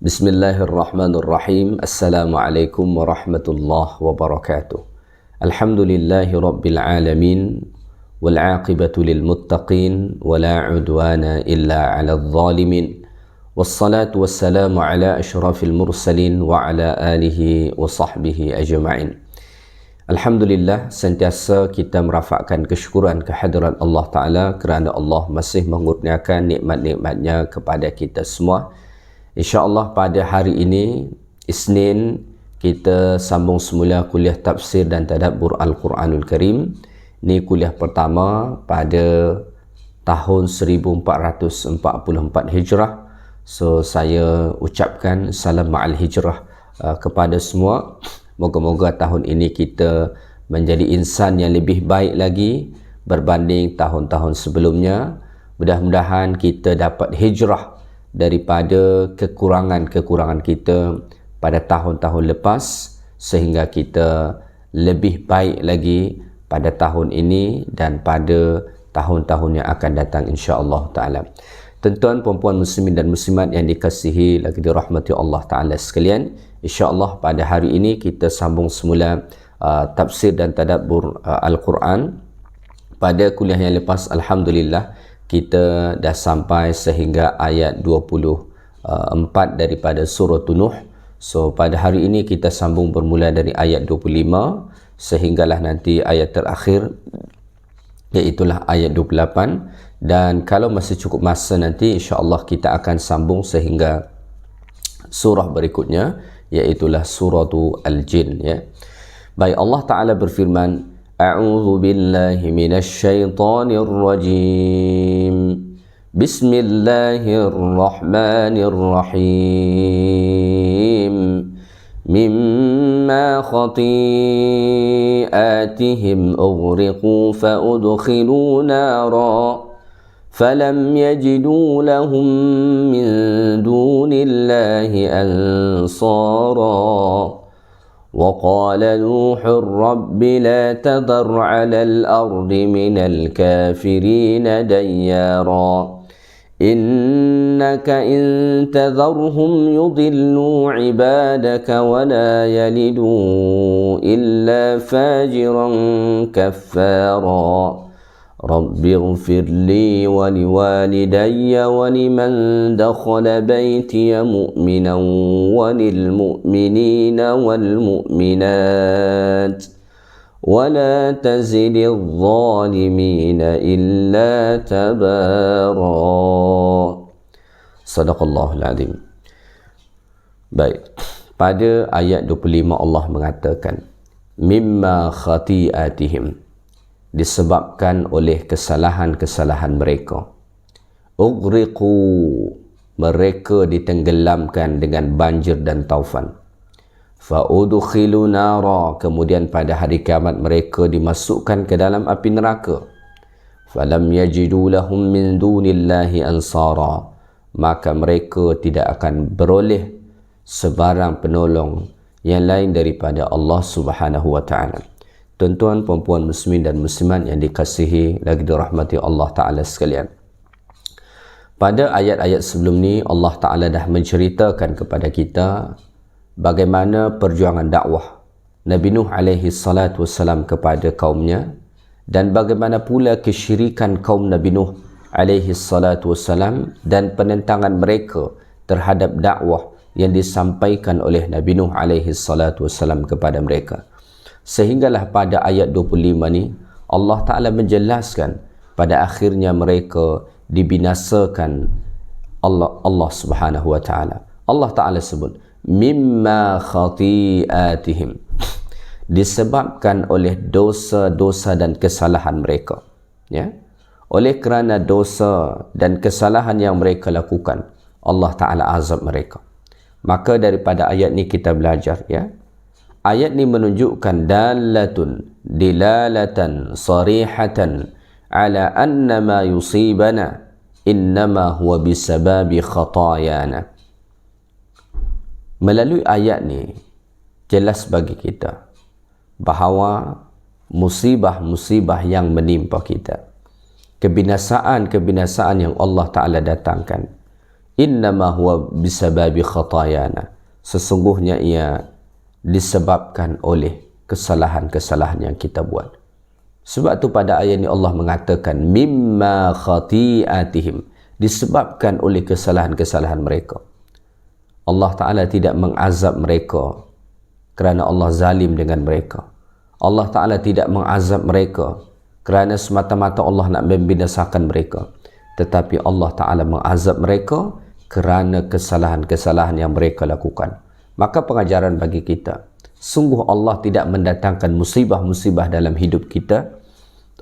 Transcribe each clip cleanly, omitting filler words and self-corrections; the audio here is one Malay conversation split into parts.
Bismillahirrahmanirrahim. Assalamualaikum warahmatullahi wabarakatuh. Alhamdulillahi rabbil alamin. Wal aqibatu lil muttaqin. Wala udwana illa ala zalimin. Wassalatu wassalamu ala ashrafil mursalin. Wa ala alihi wa sahbihi ajma'in. Alhamdulillah, sentiasa kita merafakkan kesyukuran kehadirat Allah Ta'ala kerana Allah masih mengurniakan nikmat-nikmatnya kepada kita semua. InsyaAllah pada hari ini, Isnin, kita sambung semula kuliah tafsir dan tadabbur Al-Quranul Karim. Ini kuliah pertama pada tahun 1444 Hijrah. So, saya ucapkan salam ma'al hijrah kepada semua. Moga-moga tahun ini kita menjadi insan yang lebih baik lagi berbanding tahun-tahun sebelumnya. Mudah-mudahan kita dapat hijrah daripada kekurangan-kekurangan kita pada tahun-tahun lepas sehingga kita lebih baik lagi pada tahun ini dan pada tahun-tahun yang akan datang insya-Allah taala. Tuan-tuan puan-puan muslimin dan muslimat yang dikasihi lagi dirahmati Allah taala sekalian, insya-Allah pada hari ini kita sambung semula tafsir dan tadabbur Al-Quran. Pada kuliah yang lepas alhamdulillah kita dah sampai sehingga ayat 24 daripada surah Nuh. So pada hari ini kita sambung bermula dari ayat 25 sehinggalah nanti ayat terakhir iaitulah ayat 28, dan kalau masih cukup masa nanti insya-Allah kita akan sambung sehingga surah berikutnya iaitulah surah Al-Jin ya. Baik, Allah Taala berfirman, A'udzu billahi minasy syaithanir rajim. Bismillahirrahmanirrahim. Mimma khati'atihim ughriqu fa'udkhilu nara falam yajidu lahum min dunillahi ansara. وقال نوح رب لا تذر على الأرض من الكافرين ديارا إنك إن تذرهم يضلوا عبادك ولا يلدوا إلا فاجرا كفارا رب اغفر لي ولوالدي ولمن دخل بيتي مؤمنا وللمؤمنين والمؤمنات ولا تزد الظالمين إلا تبارا. Sadaqallahul Azim. Baik, pada ayat 25 Allah mengatakan mimma khati'atihim, disebabkan oleh kesalahan-kesalahan mereka. Ughriqu, mereka ditenggelamkan dengan banjir dan taufan. Fa'udkhilu nara, kemudian pada hari kiamat mereka dimasukkan ke dalam api neraka. Falam yajidu lahum min dunillahi ansara, maka mereka tidak akan beroleh sebarang penolong yang lain daripada Allah Subhanahu wa taala. Tuan-tuan, puan-puan muslimin dan muslimat yang dikasihi lagi dirahmati Allah Ta'ala sekalian. Pada ayat-ayat sebelum ni Allah Ta'ala dah menceritakan kepada kita bagaimana perjuangan dakwah Nabi Nuh alaihi salatu wassalam kepada kaumnya, dan bagaimana pula kesyirikan kaum Nabi Nuh alaihi salatu wassalam dan penentangan mereka terhadap dakwah yang disampaikan oleh Nabi Nuh alaihi salatu wassalam kepada mereka. Sehinggalah pada ayat 25 ni Allah Ta'ala menjelaskan pada akhirnya mereka dibinasakan Allah Subhanahu wa Ta'ala. Allah Ta'ala sebut mimma khati'atihim, disebabkan oleh dosa-dosa dan kesalahan mereka ya. Oleh kerana dosa dan kesalahan yang mereka lakukan, Allah Ta'ala azab mereka. Maka daripada ayat ni kita belajar ya, ayat ni menunjukkan dilalatan sarihatan ala anna ma yusibana innama huwa bisababi khatayana. Melalui ayat ni jelas bagi kita bahawa musibah-musibah yang menimpa kita, kebinasaan-kebinasaan yang Allah Ta'ala datangkan, innama huwa bisababi khatayana, sesungguhnya ia disebabkan oleh kesalahan-kesalahan yang kita buat. Sebab tu pada ayat ini Allah mengatakan mimma khati'atihim, disebabkan oleh kesalahan-kesalahan mereka. Allah Ta'ala tidak mengazab mereka kerana Allah zalim dengan mereka. Allah Ta'ala tidak mengazab mereka kerana semata-mata Allah nak membinasakan mereka, tetapi Allah Ta'ala mengazab mereka kerana kesalahan-kesalahan yang mereka lakukan. Maka pengajaran bagi kita, sungguh Allah tidak mendatangkan musibah-musibah dalam hidup kita,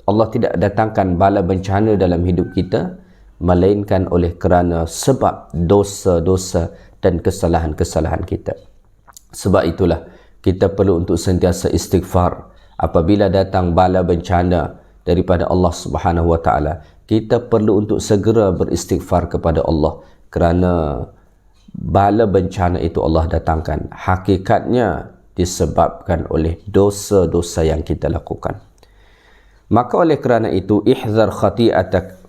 Allah tidak datangkan bala bencana dalam hidup kita, melainkan oleh kerana sebab dosa-dosa dan kesalahan-kesalahan kita. Sebab itulah kita perlu untuk sentiasa istighfar. Apabila datang bala bencana daripada Allah Subhanahu wa Ta'ala, kita perlu untuk segera beristighfar kepada Allah, kerana bala bencana itu Allah datangkan hakikatnya disebabkan oleh dosa-dosa yang kita lakukan. Maka oleh kerana itu, ihzar khati'atak,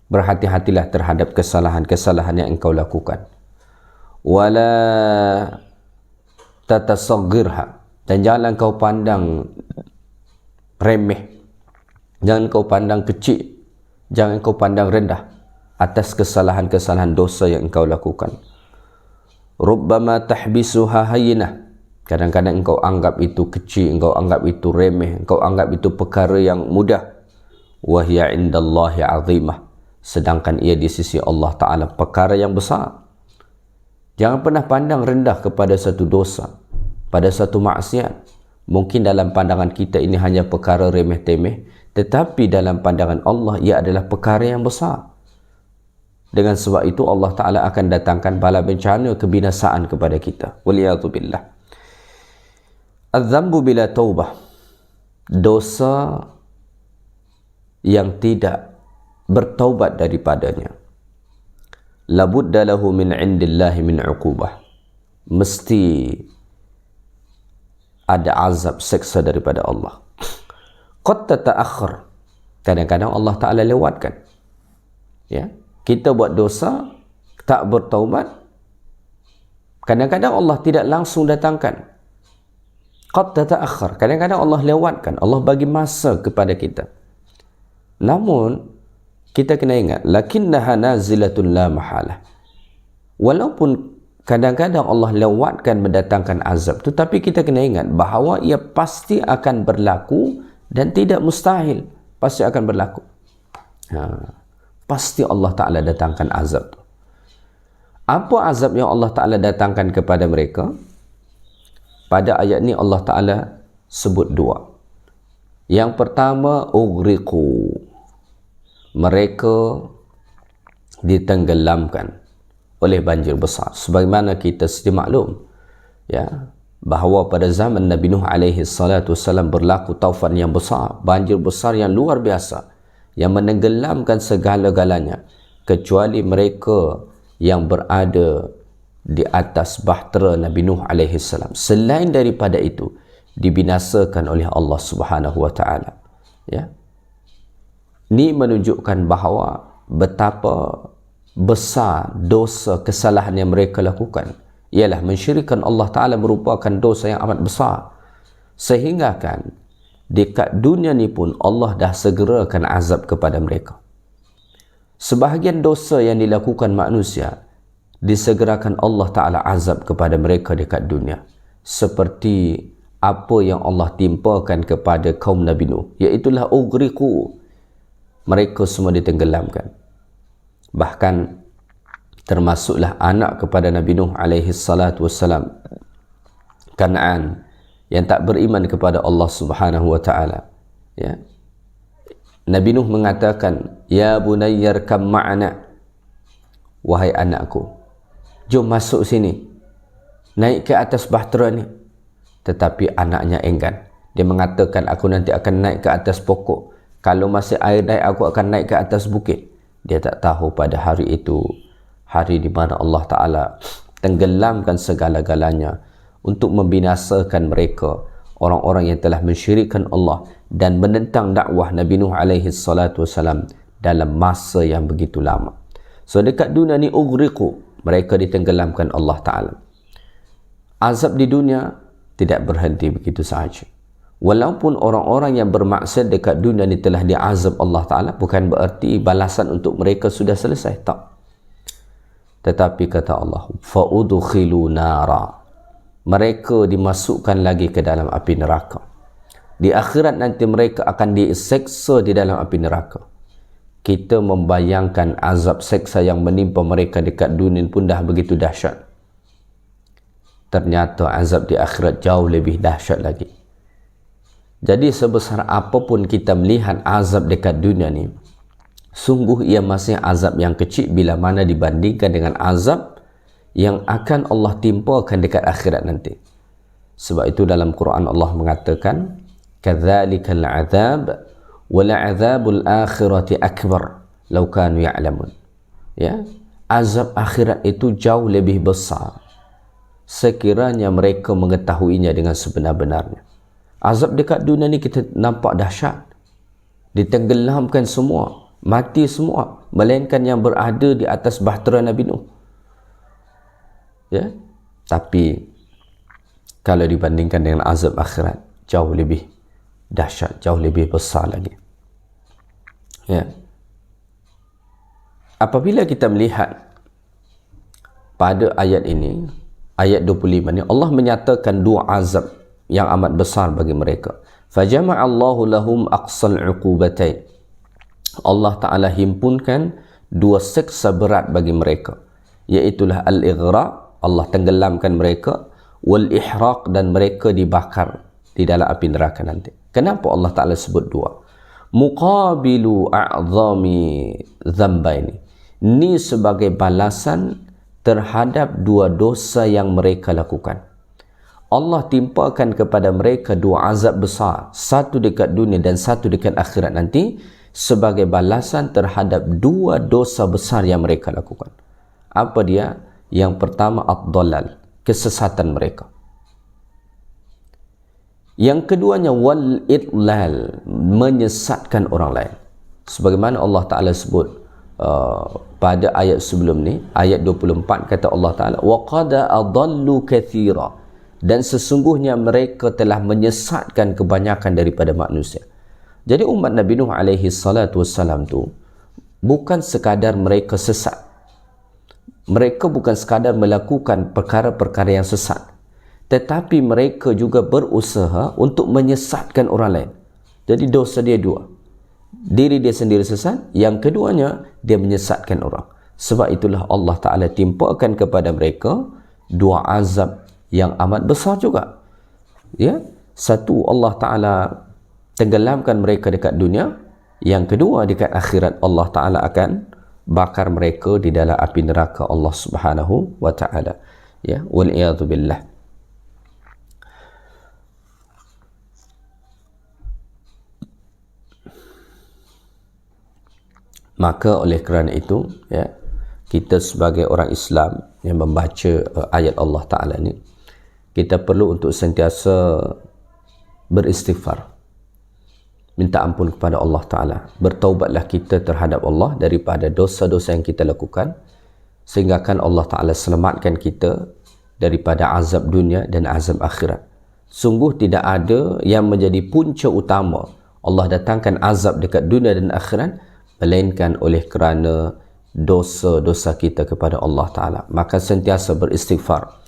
berhati-hatilah terhadap kesalahan-kesalahan yang engkau lakukan. Wala tatasaghirha, dan janganlah engkau pandang remeh, jangan engkau pandang kecil, jangan engkau pandang rendah atas kesalahan-kesalahan dosa yang engkau lakukan. Rubbama tahbisuha hayyinah, kadang-kadang engkau anggap itu kecil, engkau anggap itu remeh, engkau anggap itu perkara yang mudah. Wa hiya indallahi azimah, sedangkan ia di sisi Allah Ta'ala perkara yang besar. Jangan pernah pandang rendah kepada satu dosa, pada satu maksiat. Mungkin dalam pandangan kita ini hanya perkara remeh-temeh, tetapi dalam pandangan Allah ia adalah perkara yang besar. Dengan sebab itu Allah Ta'ala akan datangkan bala bencana kebinasaan kepada kita. Waliyadzubillah. Az-zambu bila taubah, dosa yang tidak bertaubat daripadanya. Labudda lahu min indillahi min uqubah, mesti ada azab, seksa daripada Allah. Qad tata'akhir, kadang-kadang Allah Ta'ala lewatkan. Ya, kita buat dosa, tak bertaubat, kadang-kadang Allah tidak langsung datangkan. Qad tata'akhir, kadang-kadang Allah lewatkan, Allah bagi masa kepada kita. Namun kita kena ingat, lakinnaha nazilatun la mahalah, walaupun kadang-kadang Allah lewatkan mendatangkan azab, tetapi kita kena ingat bahawa ia pasti akan berlaku dan tidak mustahil, pasti akan berlaku. Pasti Allah Ta'ala datangkan azab. Apa azab yang Allah Ta'ala datangkan kepada mereka? Pada ayat ni Allah Ta'ala sebut dua. Yang pertama, ughriqu, mereka ditenggelamkan oleh banjir besar. Sebagaimana kita sedia maklum, ya, bahawa pada zaman Nabi Nuh alaihi salatu wasallam berlaku taufan yang besar, banjir besar yang luar biasa, yang menenggelamkan segala-galanya, kecuali mereka yang berada di atas bahtera Nabi Nuh alaihi salam. Selain daripada itu, dibinasakan oleh Allah Subhanahu wa Ta'ala. Ya, ini menunjukkan bahawa betapa besar dosa kesalahan yang mereka lakukan. Ialah mensyirikkan Allah Ta'ala merupakan dosa yang amat besar, sehingga kan dekat dunia ni pun Allah dah segerakan azab kepada mereka. Sebahagian dosa yang dilakukan manusia, disegerakan Allah Ta'ala azab kepada mereka dekat dunia, seperti apa yang Allah timpakan kepada kaum Nabi Nuh, iaitulah ughriqu, mereka semua ditenggelamkan. Bahkan termasuklah anak kepada Nabi Nuh alaihi salatu wassalam, Kan'an, yang tak beriman kepada Allah Subhanahu wa Ta'ala. Ya, Nabi Nuh mengatakan, ya bunayyar kam ma'ana, wahai anakku, jom masuk sini, naik ke atas bahtera ni. Tetapi anaknya enggan. Dia mengatakan, aku nanti akan naik ke atas pokok, kalau masih air naik, aku akan naik ke atas bukit. Dia tak tahu pada hari itu, hari di mana Allah Ta'ala tenggelamkan segala-galanya untuk membinasakan mereka, orang-orang yang telah mensyirikkan Allah dan menentang dakwah Nabi Nuh alaihi salatu wasalam dalam masa yang begitu lama. So dekat dunia ni ughriqu, mereka ditenggelamkan Allah Ta'ala. Azab di dunia tidak berhenti begitu sahaja. Walaupun orang-orang yang bermaksiat dekat dunia ni telah diazab Allah Ta'ala, bukan berarti balasan untuk mereka sudah selesai, tak. Tetapi kata Allah, fa'udkhilu nara, mereka dimasukkan lagi ke dalam api neraka. Di akhirat nanti mereka akan diseksa di dalam api neraka. Kita membayangkan azab seksa yang menimpa mereka dekat dunia pun dah begitu dahsyat. Ternyata azab di akhirat jauh lebih dahsyat lagi. Jadi sebesar apapun kita melihat azab dekat dunia ni, sungguh ia masih azab yang kecil bila mana dibandingkan dengan azab yang akan Allah timpakan dekat akhirat nanti. Sebab itu dalam Quran Allah mengatakan, kadzalikal azab wala azabul akhirati akbar law kanu ya'lamun. Ya, azab akhirat itu jauh lebih besar sekiranya mereka mengetahuinya dengan sebenar-benarnya. Azab dekat dunia ni kita nampak dahsyat, ditenggelamkan semua, mati semua, melainkan yang berada di atas bahtera Nabi Nuh. Ya, tapi kalau dibandingkan dengan azab akhirat, jauh lebih dahsyat, jauh lebih besar lagi. Ya. Apabila kita melihat pada ayat ini, ayat 25 ni, Allah menyatakan dua azab yang amat besar bagi mereka. Fajama'allahu lahum aqsal uqubatain. Allah Ta'ala himpunkan dua siksa berat bagi mereka, iaitulah al-ighraq, Allah tenggelamkan mereka, wal-ihraq, dan mereka dibakar di dalam api neraka nanti. Kenapa Allah Ta'ala sebut dua? Muqabilu a'zami dhanbaini. Ini sebagai balasan terhadap dua dosa yang mereka lakukan. Allah timpakan kepada mereka dua azab besar, satu dekat dunia dan satu dekat akhirat nanti, sebagai balasan terhadap dua dosa besar yang mereka lakukan. Apa dia? Yang pertama, ad-dhalal, kesesatan mereka. Yang keduanya, wal-idlal, menyesatkan orang lain. Sebagaimana Allah Ta'ala sebut pada ayat sebelum ni, ayat 24, kata Allah Ta'ala, وَقَدَ أَضَلُّ كَثِيرًا, dan sesungguhnya mereka telah menyesatkan kebanyakan daripada manusia. Jadi umat Nabi Nuh alaihi salatu wassalam tu bukan sekadar mereka sesat. Mereka bukan sekadar melakukan perkara-perkara yang sesat, tetapi mereka juga berusaha untuk menyesatkan orang lain. Jadi dosa dia dua. Diri dia sendiri sesat, yang keduanya dia menyesatkan orang. Sebab itulah Allah Ta'ala timpakan kepada mereka dua azab yang amat besar juga. Ya, satu, Allah Ta'ala tenggelamkan mereka dekat dunia. Yang kedua, dekat akhirat Allah Ta'ala akan bakar mereka di dalam api neraka Allah Subhanahu wa Ta'ala. Ya, wal'iyadhu billah. Maka oleh kerana itu, ya, kita sebagai orang Islam yang membaca ayat Allah Ta'ala ni, kita perlu untuk sentiasa beristighfar, minta ampun kepada Allah Ta'ala. Bertaubatlah kita terhadap Allah daripada dosa-dosa yang kita lakukan, sehingga kan Allah Ta'ala selamatkan kita daripada azab dunia dan azab akhirat. Sungguh tidak ada yang menjadi punca utama Allah datangkan azab dekat dunia dan akhirat, melainkan oleh kerana dosa-dosa kita kepada Allah Ta'ala. Maka sentiasa beristighfar.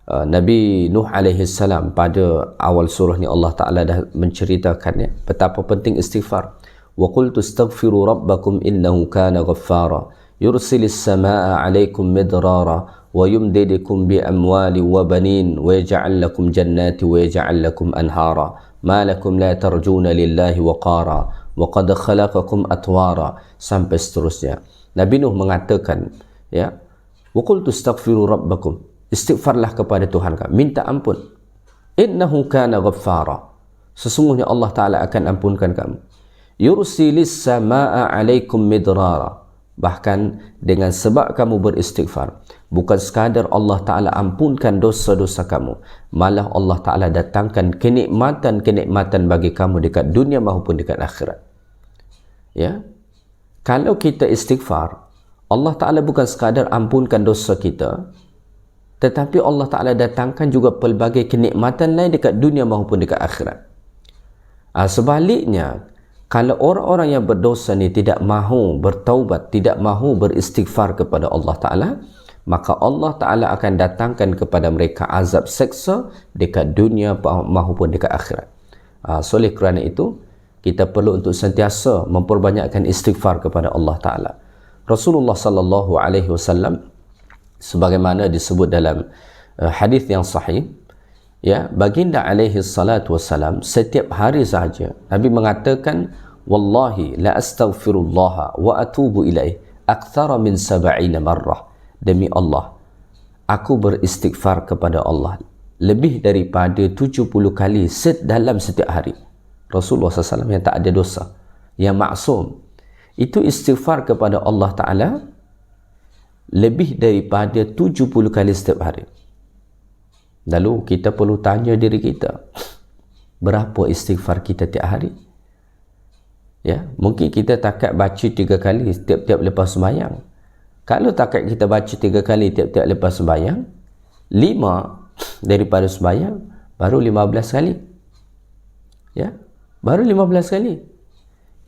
Nabi Nuh alaihi salam pada awal surah ni Allah Ta'ala dah menceritakannya betapa penting istighfar. Wa qultu astaghfiru rabbakum innahu kana ghaffara yursilis samaa 'alaikum midrara wa yumdidukum bi amwali wa banin wa yaj'al lakum jannati wa yaj'al lakum anhara ma lakum la tarjuna lillahi waqara wa qad khalaqakum atwara, sampai seterusnya. Nabi Nuh mengatakan, ya, wa qultu astaghfiru rabbakum, istighfarlah kepada Tuhan kamu, minta ampun. Innahu kana ghaffara, sesungguhnya Allah Ta'ala akan ampunkan kamu. Yursilis samaa 'alaikum midrara, bahkan dengan sebab kamu beristighfar, bukan sekadar Allah Ta'ala ampunkan dosa-dosa kamu, malah Allah Ta'ala datangkan kenikmatan-kenikmatan bagi kamu dekat dunia maupun dekat akhirat. Ya, kalau kita istighfar, Allah Ta'ala bukan sekadar ampunkan dosa kita, tetapi Allah Ta'ala datangkan juga pelbagai kenikmatan lain dekat dunia maupun dekat akhirat. Sebaliknya, kalau orang-orang yang berdosa ni tidak mahu bertaubat, tidak mahu beristighfar kepada Allah Ta'ala, maka Allah Ta'ala akan datangkan kepada mereka azab seksa dekat dunia maupun dekat akhirat. So oleh kerana itu, kita perlu untuk sentiasa memperbanyakkan istighfar kepada Allah Ta'ala. Rasulullah sallallahu alaihi wasallam sebagaimana disebut dalam hadis yang sahih, ya, baginda alaihi salatu wasalam setiap hari sahaja Nabi mengatakan, wallahi la astaghfirullah wa atubu ilaih akthara min 70 marrah. Demi Allah, aku beristighfar kepada Allah lebih daripada 70 kali dalam setiap hari. Rasulullah SAW yang tak ada dosa, yang maksum, itu istighfar kepada Allah Ta'ala lebih daripada 70 kali setiap hari. Lalu kita perlu tanya diri kita, berapa istighfar kita tiap hari? Ya, mungkin kita takat baca 3 kali tiap-tiap lepas sembahyang. Kalau takat kita baca 3 kali tiap-tiap lepas sembahyang, 5 daripada sembahyang, baru 15 kali. Ya, baru 15 kali.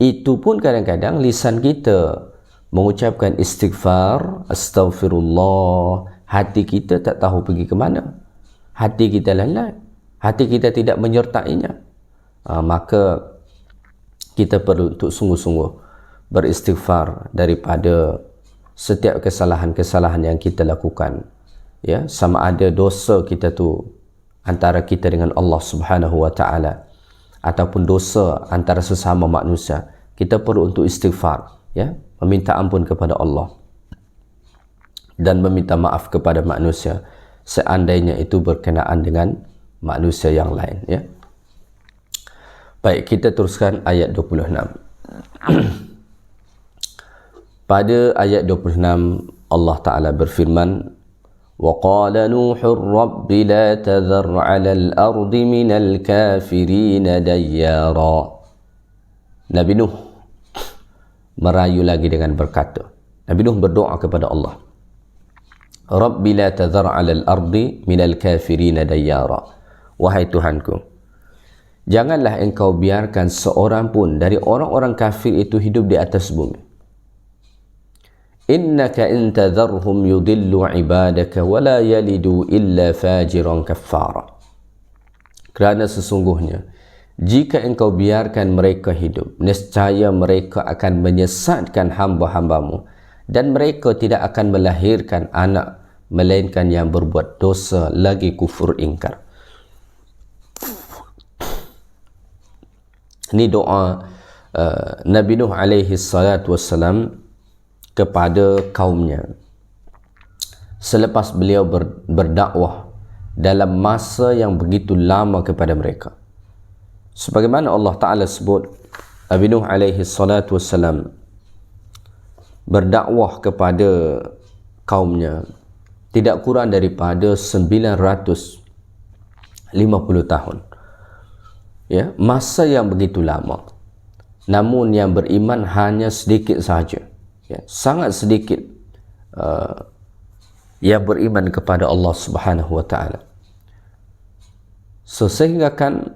Itu pun kadang-kadang lisan kita mengucapkan istighfar, astaghfirullah, hati kita tak tahu pergi ke mana. Hati kita lalai, hati kita tidak menyertainya. Maka kita perlu untuk sungguh-sungguh beristighfar daripada setiap kesalahan-kesalahan yang kita lakukan. Ya, sama ada dosa kita tu antara kita dengan Allah Subhanahu wa taala ataupun dosa antara sesama manusia, kita perlu untuk istighfar, ya, meminta ampun kepada Allah dan meminta maaf kepada manusia seandainya itu berkenaan dengan manusia yang lain, ya. Baik, kita teruskan ayat 26. Pada ayat 26 Allah Ta'ala berfirman, وَقَالَ نُوحٌ رَبِّ لَا تَذَرْ عَلَى الْأَرْضِ مِنَ الْكَافِرِينَ دَيَّارًا. Nabi Nuh merayu lagi dengan berkata, Nabi Nuh berdoa kepada Allah, رَبِّ لَا تَذَرْ عَلَى الْأَرْضِ مِنَ الْكَافِرِينَ دَيَّارًا. Wahai Tuhanku, janganlah engkau biarkan seorang pun dari orang-orang kafir itu hidup di atas bumi. Innaka in tadharhum yudillu ibadaka wa la yalidu illa fajiran kaffara. Kerana sesungguhnya jika engkau biarkan mereka hidup, nescaya mereka akan menyesatkan hamba-hambamu dan mereka tidak akan melahirkan anak melainkan yang berbuat dosa lagi kufur ingkar. Ini doa Nabi Nuh alaihi salatu wassalam kepada kaumnya selepas beliau berdakwah dalam masa yang begitu lama kepada mereka. Sebagaimana Allah Ta'ala sebut, Nabi Nuh alaihi salatu wassalam berdakwah kepada kaumnya tidak kurang daripada 950 tahun, ya, masa yang begitu lama. Namun yang beriman hanya sedikit sahaja, ya, sangat sedikit yang beriman kepada Allah Subhanahu wa taala. Sehingga kan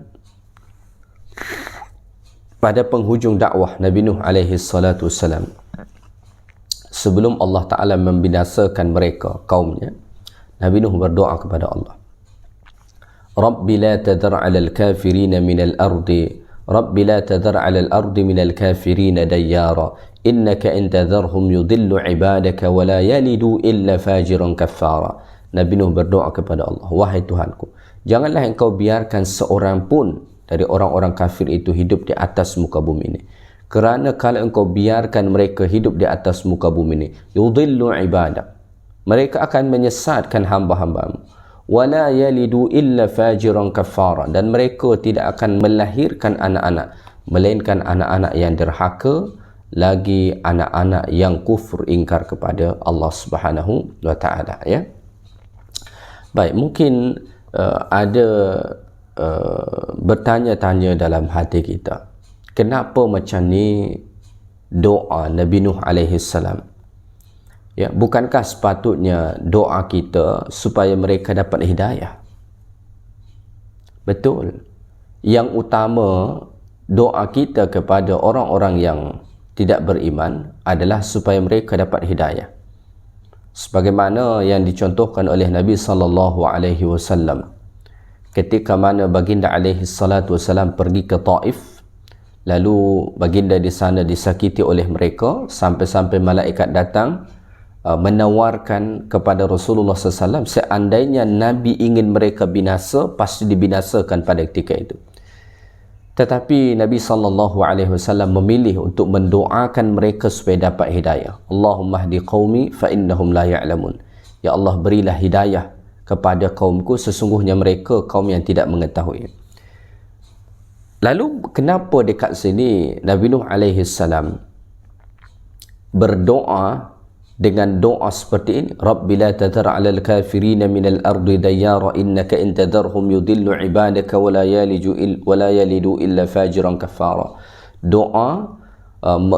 pada penghujung dakwah Nabi Nuh alaihi salatu wassalam, sebelum Allah Ta'ala membinasakan mereka, kaumnya, Nabi Nuh berdoa kepada Allah, Rabbi la tadhar 'alal kafirin minal ardi, Rabbi la tadhar 'alal ardi minal kafirin dayyara, innaka in tadharhum yudillu ibadaka wa la yalidu illa fajiran kaffara. Nabi Nuh berdoa kepada Allah, wahai Tuhanku, janganlah engkau biarkan seorang pun dari orang-orang kafir itu hidup di atas muka bumi ini. Kerana kalau engkau biarkan mereka hidup di atas muka bumi ini, yudillu ibadak, mereka akan menyesatkan hamba-hambamu, wala yalidu illa fajiran kaffara, dan mereka tidak akan melahirkan anak-anak melainkan anak-anak yang derhaka, lagi anak-anak yang kufur ingkar kepada Allah Subhanahu wa taala, ya. Baik, mungkin ada bertanya-tanya dalam hati kita, kenapa macam ni doa Nabi Nuh alaihi salam Ya, bukankah sepatutnya doa kita supaya mereka dapat hidayah? Betul. Yang utama doa kita kepada orang-orang yang tidak beriman adalah supaya mereka dapat hidayah. Sebagaimana yang dicontohkan oleh Nabi sallallahu alaihi wasallam ketika mana baginda alaihi salatu wasallam pergi ke Taif, lalu baginda di sana disakiti oleh mereka sampai-sampai malaikat datang menawarkan kepada Rasulullah SAW, seandainya Nabi ingin mereka binasa, pasti dibinasakan pada ketika itu. Tetapi Nabi SAW memilih untuk mendoakan mereka supaya dapat hidayah. Allahumma hdi qaumi fa innahum la ya'lamun. Ya Allah, berilah hidayah kepada kaumku, sesungguhnya mereka kaum yang tidak mengetahui. Lalu kenapa dekat sini Nabi Nuh alaihi salam berdoa dengan doa seperti ini, Rabbi la tadhar 'alal kafirin minal ardi dayyara innaka in tadharhum yudillu 'ibadaka wa la yalidu illa fajiran kafara. Doa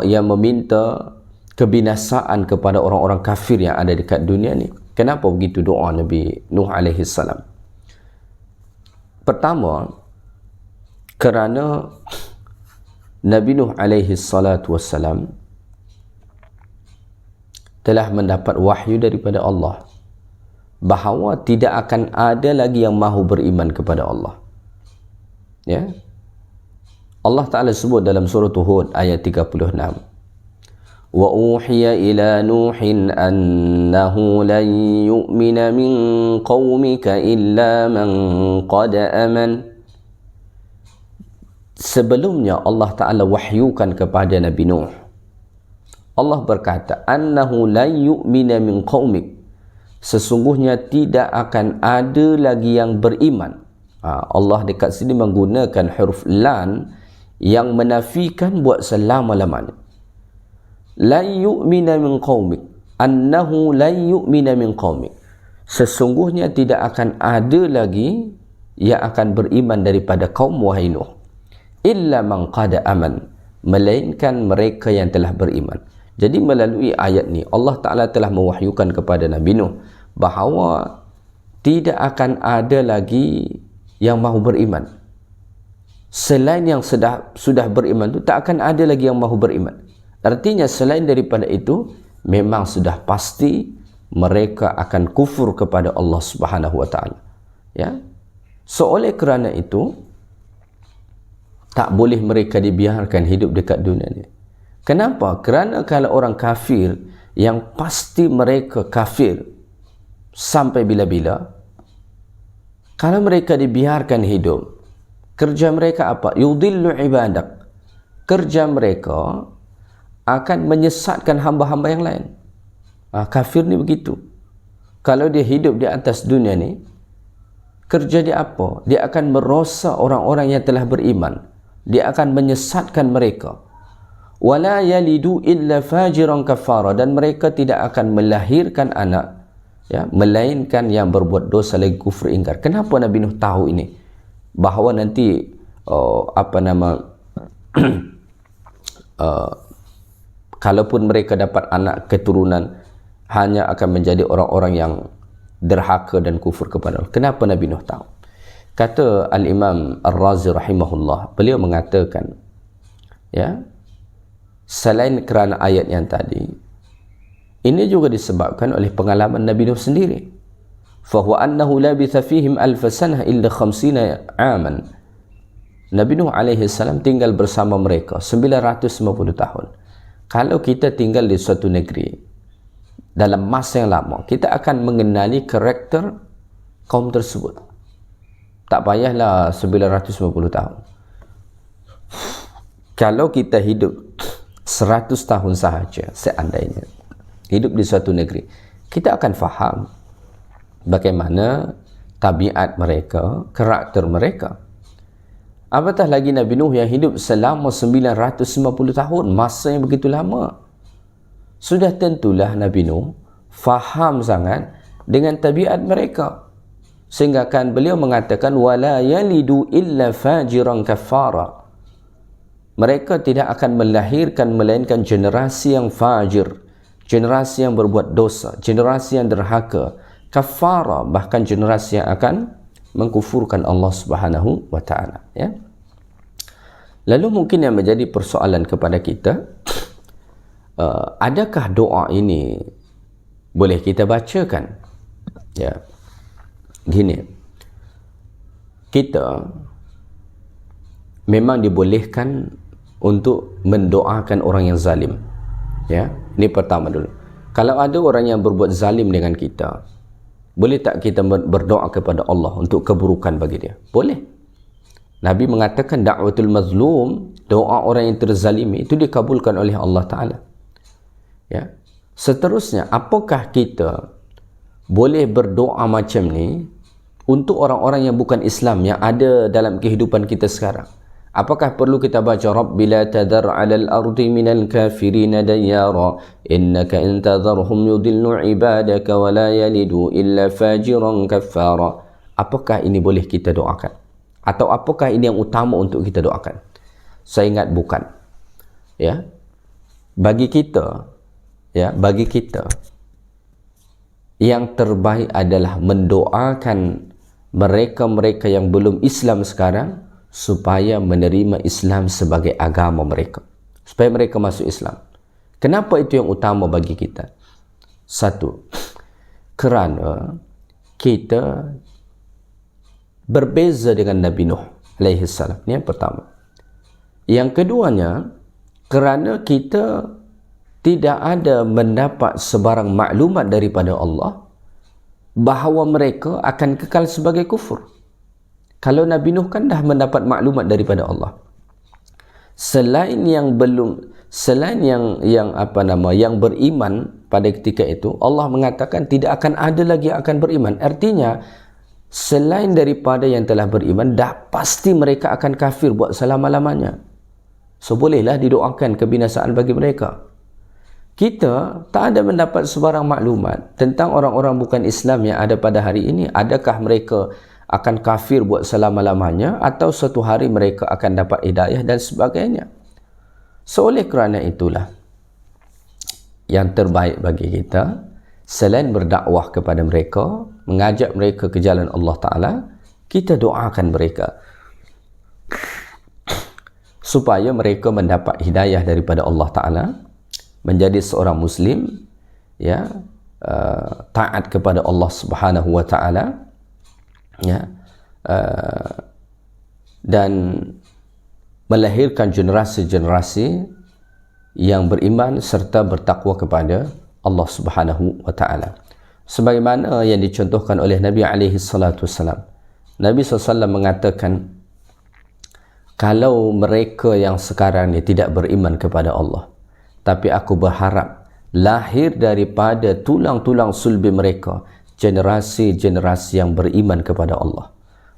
yang meminta kebinasaan kepada orang-orang kafir yang ada dekat dunia ni. Kenapa begitu doa Nabi Nuh alaihi salam? Pertama, kerana Nabi Nuh alaihi salatu wassalam telah mendapat wahyu daripada Allah bahawa tidak akan ada lagi yang mahu beriman kepada Allah. Ya. Allah Ta'ala sebut dalam surah Hud ayat 36. Wa uhiya ila Nuhin annahu lan yu'mina min qaumika illa man qad aman. Sebelumnya Allah Ta'ala wahyukan kepada Nabi Nuh. Allah berkata, annahu la yu'mina min qaumik, sesungguhnya tidak akan ada lagi yang beriman. Allah dekat sini menggunakan huruf lan yang menafikan buat selama-lamanya. La yu'mina min qaumik, annahu la yu'mina min qaumik, sesungguhnya tidak akan ada lagi yang akan beriman daripada kaum wahai Nuh, illa man qad aman, melainkan mereka yang telah beriman. Jadi melalui ayat ni Allah Ta'ala telah mewahyukan kepada Nabi Nuh bahawa tidak akan ada lagi yang mahu beriman. Selain yang sudah beriman tu, tak akan ada lagi yang mahu beriman. Artinya selain daripada itu, memang sudah pasti mereka akan kufur kepada Allah Subhanahu Wa Ta'ala. Ya? So oleh kerana itu, tak boleh mereka dibiarkan hidup dekat dunia ni. Kenapa? Kerana kalau orang kafir yang pasti mereka kafir sampai bila-bila, kalau mereka dibiarkan hidup, kerja mereka apa? Yudillu ibadak. Kerja mereka akan menyesatkan hamba-hamba yang lain. Kafir ni begitu. Kalau dia hidup di atas dunia ni, kerja dia apa? Dia akan merosak orang-orang yang telah beriman. Dia akan menyesatkan mereka. Wala yalidu illa fajiran kafara, dan mereka tidak akan melahirkan anak, ya, melainkan yang berbuat dosa lagi kufur ingkar. Kenapa Nabi Nuh tahu ini? Bahawa nanti kalaupun mereka dapat anak keturunan, hanya akan menjadi orang-orang yang derhaka dan kufur kepada Allah. Kenapa Nabi Nuh tahu? Kata Al-Imam Ar-Razi rahimahullah, beliau mengatakan, ya, selain kerana ayat yang tadi, ini juga disebabkan oleh pengalaman Nabi Nuh sendiri. Fahuwa annahu labitha fihim alfa sanah illa 50 aman. Nabi Nuh alaihi salam tinggal bersama mereka 950 tahun. Kalau kita tinggal di suatu negeri dalam masa yang lama, kita akan mengenali karakter kaum tersebut. Tak payahlah 950 tahun. Kalau kita hidup 100 tahun sahaja, seandainya hidup di suatu negeri, kita akan faham bagaimana tabiat mereka, karakter mereka. Apatah lagi Nabi Nuh yang hidup selama 950 tahun, masa yang begitu lama. Sudah tentulah Nabi Nuh faham sangat dengan tabiat mereka. Sehingga kan beliau mengatakan, wala yalidu illa fajiran kafara. Mereka tidak akan melahirkan melainkan generasi yang fajir, generasi yang berbuat dosa, generasi yang derhaka, kafara, bahkan generasi yang akan mengkufurkan Allah Subhanahu wa taala, ya. Lalu mungkin yang menjadi persoalan kepada kita, adakah doa ini boleh kita bacakan? Ya. Gini, kita memang dibolehkan untuk mendoakan orang yang zalim. Ya, ini pertama dulu. Kalau ada orang yang berbuat zalim dengan kita, boleh tak kita berdoa kepada Allah untuk keburukan bagi dia? Boleh. Nabi mengatakan da'watul mazlum, doa orang yang terzalimi itu dikabulkan oleh Allah Ta'ala. Ya. Seterusnya, apakah kita boleh berdoa macam ni untuk orang-orang yang bukan Islam yang ada dalam kehidupan kita sekarang? Apakah perlu kita baca Rabbi la tadhar 'alal ardi minal kafirin dayyara innaka in tadharhum yudillu 'ibadaka wa la yalidu illa fajiran kaffara? Apakah ini boleh kita doakan? Atau apakah ini yang utama untuk kita doakan? Saya ingat bukan. Ya. Bagi kita, ya, bagi kita yang terbaik adalah mendoakan mereka-mereka yang belum Islam sekarang supaya menerima Islam sebagai agama mereka, supaya mereka masuk Islam. Kenapa itu yang utama bagi kita? Satu, kerana kita berbeza dengan Nabi Nuh alaihi salam. Ini yang pertama. Yang keduanya, kerana kita tidak ada mendapat sebarang maklumat daripada Allah bahawa mereka akan kekal sebagai kufur. Kalau Nabi Nuh kan dah mendapat maklumat daripada Allah. Selain yang beriman pada ketika itu, Allah mengatakan tidak akan ada lagi yang akan beriman. Artinya, selain daripada yang telah beriman, dah pasti mereka akan kafir buat selama-lamanya. So, bolehlah didoakan kebinasaan bagi mereka. Kita tak ada mendapat sebarang maklumat tentang orang-orang bukan Islam yang ada pada hari ini. Adakah mereka akan kafir buat selama-lamanya atau suatu hari mereka akan dapat hidayah dan sebagainya. So, oleh kerana itulah yang terbaik bagi kita, selain berdakwah kepada mereka, mengajak mereka ke jalan Allah Ta'ala, kita doakan mereka supaya mereka mendapat hidayah daripada Allah Ta'ala, menjadi seorang Muslim, ya, taat kepada Allah Subhanahu wa Ta'ala, ya, dan melahirkan generasi-generasi yang beriman serta bertakwa kepada Allah Subhanahu wa taala. Sebagaimana yang dicontohkan oleh Nabi alaihi salatu wasallam. Nabi SAW mengatakan, kalau mereka yang sekarang ni tidak beriman kepada Allah, tapi aku berharap lahir daripada tulang-tulang sulbi mereka generasi-generasi yang beriman kepada Allah.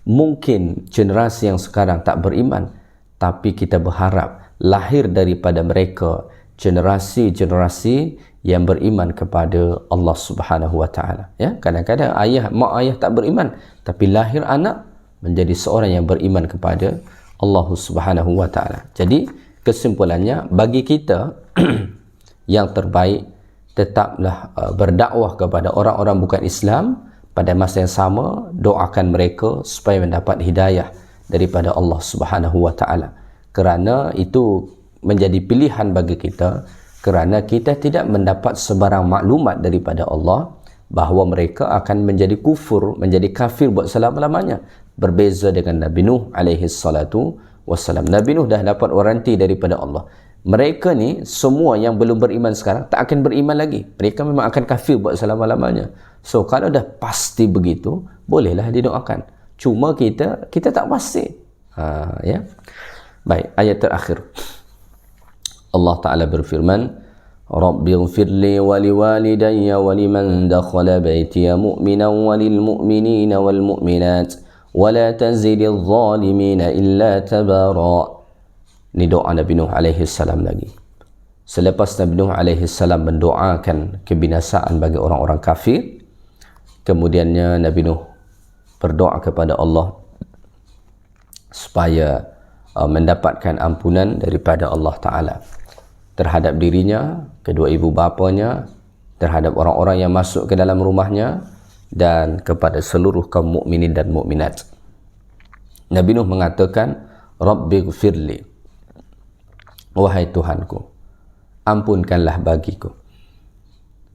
Mungkin generasi yang sekarang tak beriman, tapi kita berharap lahir daripada mereka generasi-generasi yang beriman kepada Allah Subhanahu wa taala. Ya, kadang-kadang mak ayah tak beriman, tapi lahir anak menjadi seorang yang beriman kepada Allah Subhanahu wa taala. Jadi kesimpulannya, bagi kita yang terbaik tetaplah berdakwah kepada orang-orang bukan Islam, pada masa yang sama doakan mereka supaya mendapat hidayah daripada Allah Subhanahu wa taala. Kerana itu menjadi pilihan bagi kita, kerana kita tidak mendapat sebarang maklumat daripada Allah bahawa mereka akan menjadi kufur, menjadi kafir buat selama-lamanya. Berbeza dengan Nabi Nuh alaihi salatu wassalam. Nabi Nuh dah dapat waranti daripada Allah. Mereka ni semua yang belum beriman sekarang tak akan beriman lagi. Mereka memang akan kafir buat selama-lamanya. So kalau dah pasti begitu, bolehlah didoakan. Cuma kita tak pasti. Ya. Baik, ayat terakhir. Allah Ta'ala berfirman, Rabbighfirli wa liwalidayya wa liman dakhala baytiya mu'minan wa lilmu'minina wal mu'minat wa la tazidil zalimina illa tabara. Ini doa Nabi Nuh alaihi salam lagi. Selepas Nabi Nuh alaihi salam mendoakan kebinasaan bagi orang-orang kafir, kemudiannya Nabi Nuh berdoa kepada Allah supaya mendapatkan ampunan daripada Allah Ta'ala terhadap dirinya, kedua ibu bapanya, terhadap orang-orang yang masuk ke dalam rumahnya dan kepada seluruh kaum mukminin dan mukminat. Nabi Nuh mengatakan, Rabbighfirli, wahai Tuhanku, ampunkanlah bagiku.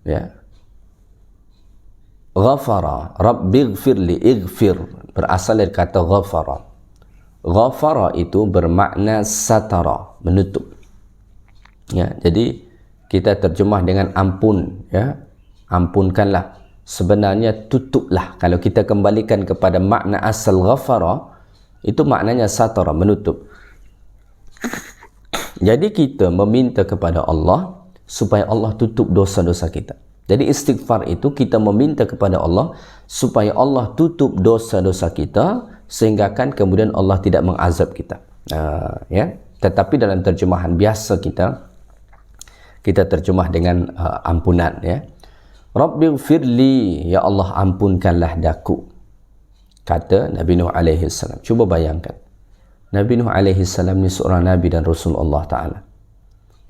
Ya. Ghafara, Rabbighfirli, ighfir berasal dari kata ghafara. Ghafara itu bermakna satara, menutup. Ya, jadi kita terjemah dengan ampun, ya. Ampunkanlah. Sebenarnya tutuplah. Kalau kita kembalikan kepada makna asal ghafara, itu maknanya satara, menutup. Jadi kita meminta kepada Allah supaya Allah tutup dosa-dosa kita. Jadi istighfar itu kita meminta kepada Allah supaya Allah tutup dosa-dosa kita, sehingga kan kemudian Allah tidak mengazab kita. Ya. Tetapi dalam terjemahan biasa kita terjemah dengan ampunan, ya. Rabbighfirli, ya Allah ampunkanlah daku, kata Nabi Nuh alaihi salam. Cuba bayangkan, Nabi Nuh alaihi salam ni seorang nabi dan rasul Allah taala.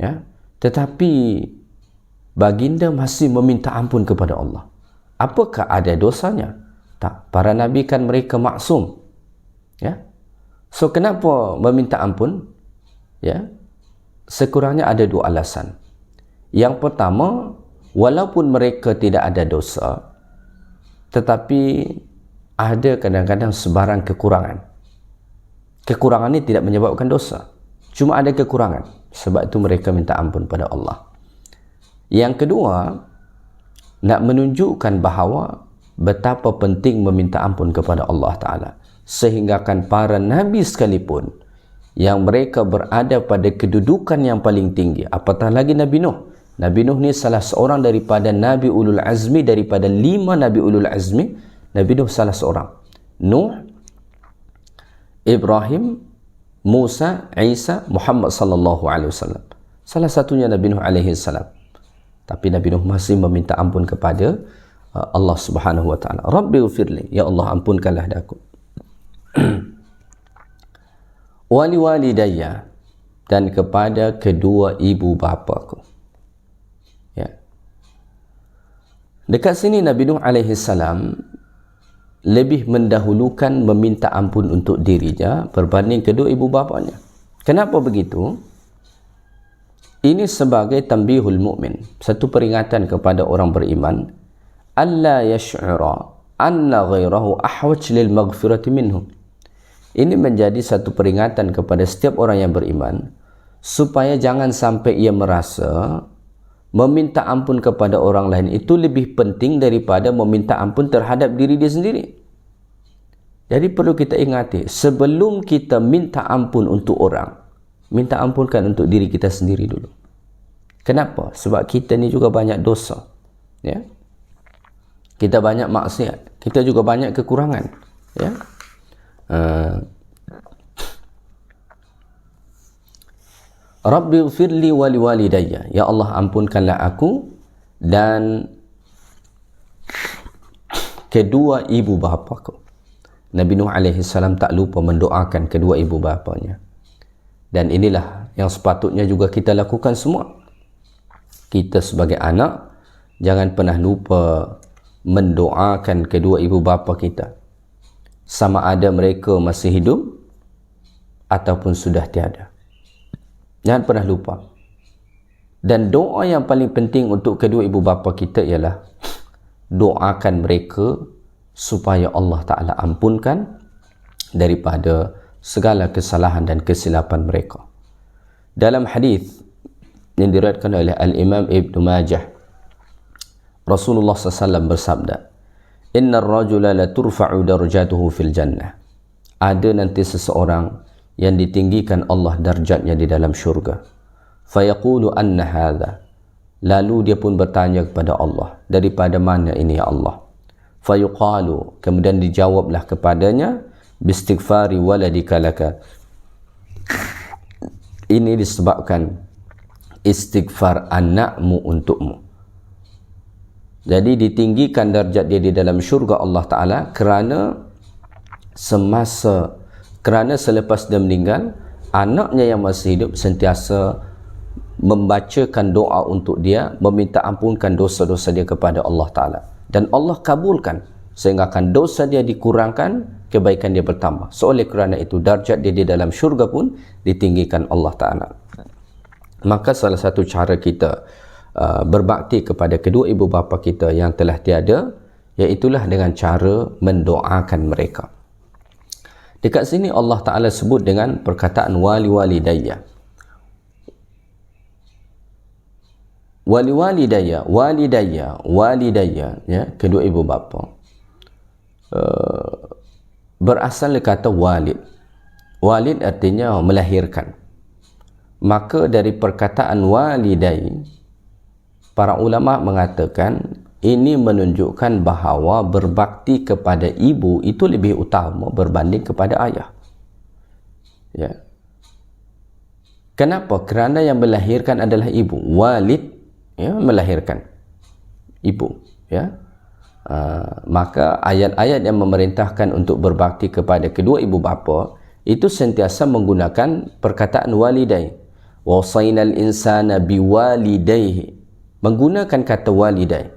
Ya. Tetapi baginda masih meminta ampun kepada Allah. Apakah ada dosanya? Tak. Para nabi kan mereka maksum. Ya. So kenapa meminta ampun? Ya. Sekurangnya ada dua alasan. Yang pertama, walaupun mereka tidak ada dosa, tetapi ada kadang-kadang sebarang kekurangan. Kekurangan ini tidak menyebabkan dosa. Cuma ada kekurangan. Sebab itu mereka minta ampun pada Allah. Yang kedua, nak menunjukkan bahawa betapa penting meminta ampun kepada Allah Ta'ala. Sehinggakan para nabi sekalipun yang mereka berada pada kedudukan yang paling tinggi, apatah lagi Nabi Nuh. Nabi Nuh ni salah seorang daripada Nabi Ulul Azmi, daripada 5 Nabi Ulul Azmi. Nabi Nuh salah seorang. Nuh, Ibrahim, Musa, Isa, Muhammad sallallahu alaihi wasallam. Salah satunya Nabi Nuh alaihi salam. Tapi Nabi Nuh masih meminta ampun kepada Allah Subhanahu wa taala. Rabbighfirli, ya Allah ampunkanlah daku. Wali walidayya, dan kepada kedua ibu bapaku. Ya. Dekat sini Nabi Nuh alaihi salam lebih mendahulukan meminta ampun untuk dirinya berbanding kedua ibu bapanya. Kenapa begitu? Ini sebagai tanbihul mu'min, satu peringatan kepada orang beriman, alla yash'ura anna ghairahu ahwaj lil maghfirati minhu. Ini menjadi satu peringatan kepada setiap orang yang beriman, supaya jangan sampai ia merasa meminta ampun kepada orang lain itu lebih penting daripada meminta ampun terhadap diri dia sendiri. Jadi perlu kita ingati, sebelum kita minta ampun untuk orang, minta ampunkan untuk diri kita sendiri dulu. Kenapa? Sebab kita ni juga banyak dosa. Ya? Kita banyak maksiat. Kita juga banyak kekurangan. Ya? Rabbighfirli wa liwalidayya, ya Allah ampunkanlah aku dan kedua ibu bapaku. Nabi Nuh alaihi salam tak lupa mendoakan kedua ibu bapanya. Dan inilah yang sepatutnya juga kita lakukan semua. Kita sebagai anak jangan pernah lupa mendoakan kedua ibu bapa kita, sama ada mereka masih hidup ataupun sudah tiada. Jangan pernah lupa. Dan doa yang paling penting untuk kedua ibu bapa kita ialah doakan mereka supaya Allah Ta'ala ampunkan daripada segala kesalahan dan kesilapan mereka. Dalam hadis yang diriwayatkan oleh Al-Imam Ibn Majah, Rasulullah SAW bersabda, Inna ar-rajula la turfa'u darajatuhu fil jannah. Ada nanti seseorang yang ditinggikan Allah darjatnya di dalam syurga. Fayaqulu anna hadha. Lalu dia pun bertanya kepada Allah, daripada mana ini ya Allah? Fayuqalu, kemudian dijawablah kepadanya, bistighfari waladika laka. Ini disebabkan istighfar anakmu untukmu. Jadi ditinggikan darjat dia di dalam syurga Allah Ta'ala kerana selepas dia meninggal, anaknya yang masih hidup sentiasa membacakan doa untuk dia, meminta ampunkan dosa-dosa dia kepada Allah Ta'ala, dan Allah kabulkan sehingga akan dosa dia dikurangkan, kebaikan dia bertambah. So oleh kerana itu darjat dia di dalam syurga pun ditinggikan Allah Ta'ala. Maka salah satu cara kita berbakti kepada kedua ibu bapa kita yang telah tiada, iaitulah dengan cara mendoakan mereka. Dekat sini Allah Ta'ala sebut dengan perkataan wali-walidayya. Wali-walidayya, walidayya, ya, kedua ibu bapa. Berasal dari kata walid. Walid artinya melahirkan. Maka dari perkataan walidai, para ulama mengatakan ini menunjukkan bahawa berbakti kepada ibu itu lebih utama berbanding kepada ayah. Ya. Kenapa? Kerana yang melahirkan adalah ibu. Walid, ya, melahirkan ibu, ya. Maka ayat-ayat yang memerintahkan untuk berbakti kepada kedua ibu bapa itu sentiasa menggunakan perkataan walidai. Wasainal insana biwalidayhi, menggunakan kata walidai.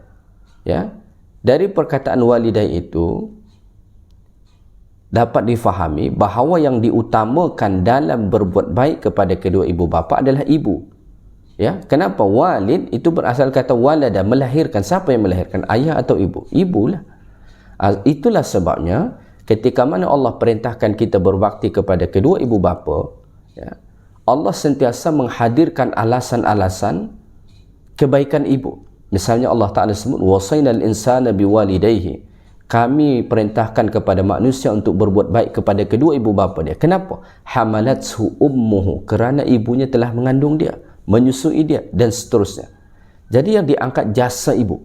Ya, dari perkataan walidai itu dapat difahami bahawa yang diutamakan dalam berbuat baik kepada kedua ibu bapa adalah ibu. Ya, kenapa? Walid itu berasal kata walada, melahirkan. Siapa yang melahirkan? Ayah atau ibu? Ibulah. Itulah sebabnya ketika mana Allah perintahkan kita berbakti kepada kedua ibu bapa, ya, Allah sentiasa menghadirkan alasan-alasan kebaikan ibu. Misalnya Allah Ta'ala sebut wasainal insana biwalidayhi, kami perintahkan kepada manusia untuk berbuat baik kepada kedua ibu bapa dia. Kenapa? Hamalathu ummuhu, kerana ibunya telah mengandung dia, menyusui dia, dan seterusnya. Jadi yang diangkat jasa ibu.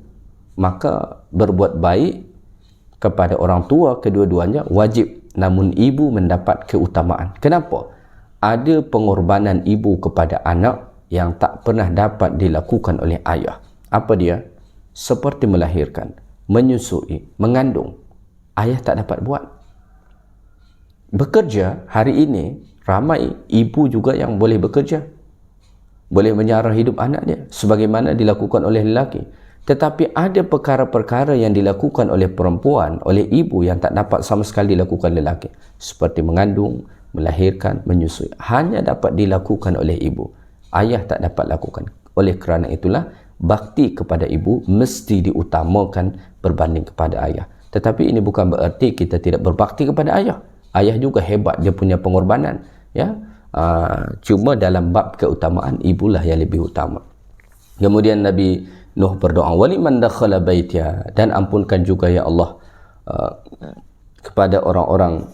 Maka berbuat baik kepada orang tua kedua-duanya wajib, namun ibu mendapat keutamaan. Kenapa? Ada pengorbanan ibu kepada anak yang tak pernah dapat dilakukan oleh ayah. Apa dia? Seperti melahirkan, menyusui, mengandung. Ayah tak dapat buat. Bekerja, hari ini ramai ibu juga yang boleh bekerja, boleh menyara hidup anak dia sebagaimana dilakukan oleh lelaki. Tetapi ada perkara-perkara yang dilakukan oleh perempuan, oleh ibu, yang tak dapat sama sekali dilakukan lelaki, seperti mengandung, melahirkan, menyusui. Hanya dapat dilakukan oleh ibu. Ayah tak dapat lakukan. Oleh kerana itulah bakti kepada ibu mesti diutamakan berbanding kepada ayah. Tetapi ini bukan bererti kita tidak berbakti kepada ayah. Ayah juga hebat, dia punya pengorbanan, ya. Cuma dalam bab keutamaan, ibulah yang lebih utama. Kemudian Nabi Nuh berdoa, waliman dakhala baitiha, dan ampunkan juga ya Allah kepada orang-orang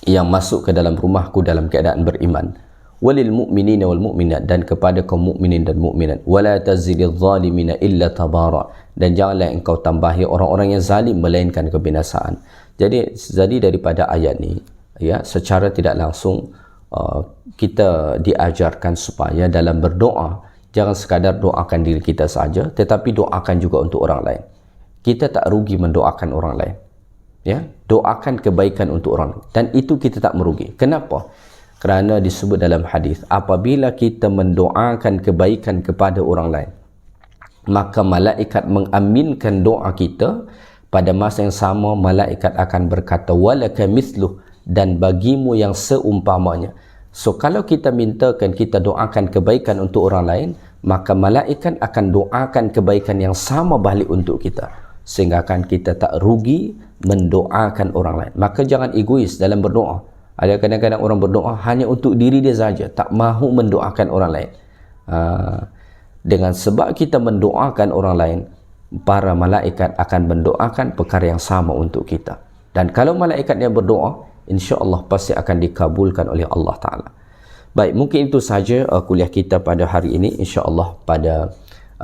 yang masuk ke dalam rumahku dalam keadaan beriman. Walil mu'minina wal mu'minat, dan kepada kaum mukminin dan mukminat. Wala tazidil zalimina illa tabara, dan janganlah engkau tambahi orang-orang yang zalim melainkan kebinasaan. Jadi daripada ayat ni, ya, secara tidak langsung kita diajarkan supaya dalam berdoa jangan sekadar doakan diri kita saja, tetapi doakan juga untuk orang lain. Kita tak rugi mendoakan orang lain, ya, doakan kebaikan untuk orang lain, dan itu kita tak merugi. Kenapa? Kerana disebut dalam hadis, apabila kita mendoakan kebaikan kepada orang lain, maka malaikat mengaminkan doa kita. Pada masa yang sama, malaikat akan berkata walaka mithluh, dan bagimu yang seumpamanya. So kalau kita mintakan, kita doakan kebaikan untuk orang lain, maka malaikat akan doakan kebaikan yang sama balik untuk kita, sehingga akan kita tak rugi mendoakan orang lain. Maka jangan egois dalam berdoa. Ada kadang-kadang orang berdoa hanya untuk diri dia saja, tak mahu mendoakan orang lain. Dengan sebab kita mendoakan orang lain, para malaikat akan mendoakan perkara yang sama untuk kita. Dan kalau malaikat yang berdoa, insya-Allah pasti akan dikabulkan oleh Allah Ta'ala. Baik, mungkin itu saja kuliah kita pada hari ini. InsyaAllah pada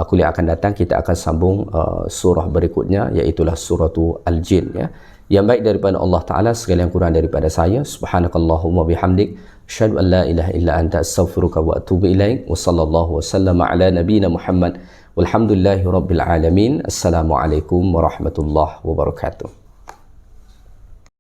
kuliah akan datang kita akan sambung surah berikutnya, iaitulah suratu Al-Jin, ya. Yang baik daripada Allah Ta'ala, segala yang kurang daripada saya. Subhanakallahumma bihamdik, asyhadu an la ilaha illa anta, astaghfiruka wa atubu ilaik. Wa sallallahu wa sallama ala nabiyyina Muhammad walhamdulillahi rabbil alamin. Assalamualaikum warahmatullahi wabarakatuh.